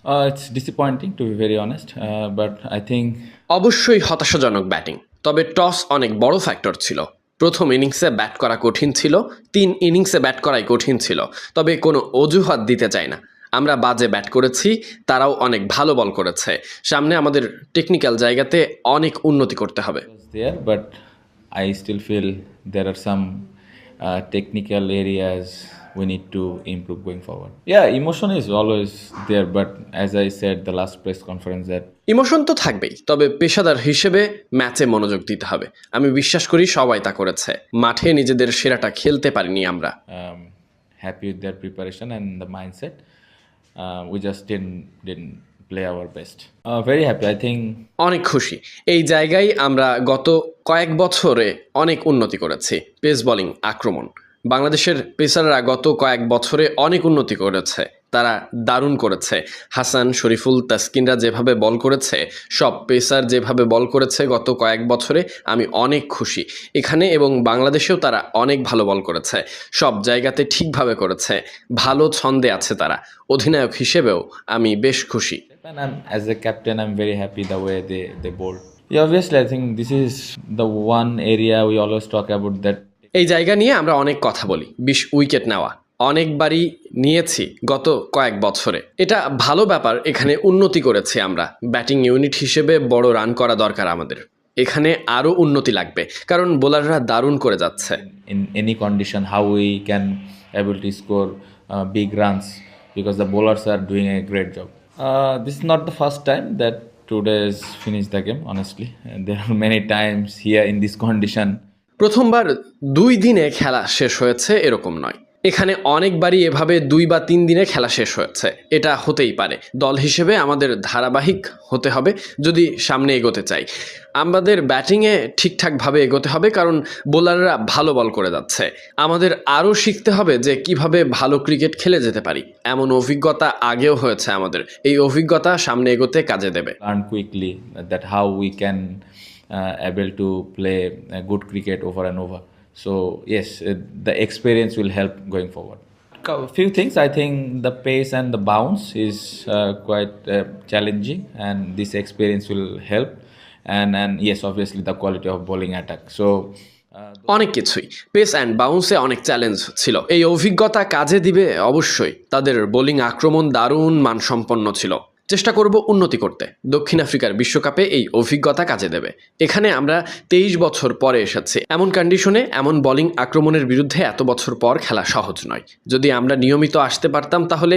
It's disappointing to be very honest, but I think অবশ্যই হতাশাজনক batting, তবে toss অনেক বড় ফ্যাক্টর ছিল। প্রথম ইনিংসে ব্যাট করা কঠিন ছিল, 3 ইনিংসে ব্যাট করাই কঠিন ছিল, তবে কোনো অজুহাত দিতে চাই না। আমরা বাজে ব্যাট করেছি, তারাও অনেক ভালো বল করেছে। সামনে আমাদের টেকনিক্যাল জায়গাতে অনেক উন্নতি করতে হবে। was there, but I still feel there are some technical areas we need to improve going forward. Yeah, emotion is always there, but as I said the last press conference that emotion তো থাকবেই, তবে পেশাদার হিসেবে ম্যাচে মনোযোগ দিতে হবে। আমি বিশ্বাস করি সবাই তা করেছে। মাঠে নিজেদের সেরাটা খেলতে পারিনি আমরা। happy with their preparation and the mindset. We just didn't play our best. Very happy. I think অনেক খুশি। এই জায়গায় আমরা গত কয়েক বছরে অনেক উন্নতি করেছি। পেস বোলিং আক্রমণ, বাংলাদেশের পেসাররা গত কয়েক বছরে অনেক উন্নতি করেছে। তারা দারুণ করেছে। হাসান, শরীফুল, তাসকিনরা যেভাবে বল করেছে, সব পেসার যেভাবে বল করেছে গত কয়েক বছরে, আমি অনেক খুশি। এখানে এবং বাংলাদেশেও তারা অনেক ভালো বল করেছে, সব জায়গাতে ঠিকভাবে করেছে, ভালো ছন্দে আছে তারা। অধিনায়ক হিসেবেও আমি বেশ খুশি। and as a captain, I'm very happy the way they bowled. Yeah, obviously, I think this is the one area we always talk about that. এই জায়গা নিয়ে আমরা অনেক কথা বলি। 20 উইকেট নেওয়া অনেকবারই নিয়েছি গত কয়েক বছরে, এটা ভালো ব্যাপার। এখানে উন্নতি করেছি আমরা। ব্যাটিং ইউনিট হিসেবে বড় রান করা দরকার আমাদের। এখানে আরও উন্নতি লাগবে, কারণ বোলাররা দারুণ করে যাচ্ছে। In any condition, how we can able to score big runs because the bowlers are doing a great job. This is not the first time that today's finished the game. Honestly, and there are many times here in this condition. প্রথমবার 2 দিনে খেলা শেষ হয়েছে এরকম নয়, এখানে অনেকবারই এভাবে 2 বা 3 দিনে খেলা শেষ হয়েছে। এটা হতেই পারে। দল হিসেবে আমাদের ধারাবাহিক হতে হবে যদি সামনে এগোতে চাই। আমাদের ব্যাটিংয়ে ঠিকঠাকভাবে এগোতে হবে, কারণ বোলাররা ভালো বল করে যাচ্ছে। আমাদের আরও শিখতে হবে যে কিভাবে ভালো ক্রিকেট খেলে যেতে পারি। এমন অভিজ্ঞতা আগেও হয়েছে আমাদের, এই অভিজ্ঞতা সামনে এগোতে কাজে দেবে। Learn quickly that how we can able to play good cricket over and over. So yes, the experience will help going forward. Few things I think the pace and the bounce is quite challenging, and this experience will help. And yes, obviously the quality of bowling attack. So. অনেক কিছুই, pace and বাউন্সে অনেক challenge ছিল। এই অভিজ্ঞতা কাজে দিবে অবশ্যই। তাদের বোলিং আক্রমণ দারুণ মানসম্পন্ন ছিল। চেষ্টা করব উন্নতি করতে। দক্ষিণ আফ্রিকার বিশ্বকাপে এই অভিজ্ঞতা কাজে দেবে। এখানে আমরা 23 বছর পরে এসেছি। এমন কন্ডিশনে এমন বোলিং আক্রমণের বিরুদ্ধে এত বছর পর খেলা সহজ নয়। যদি আমরা নিয়মিত আসতে পারতাম তাহলে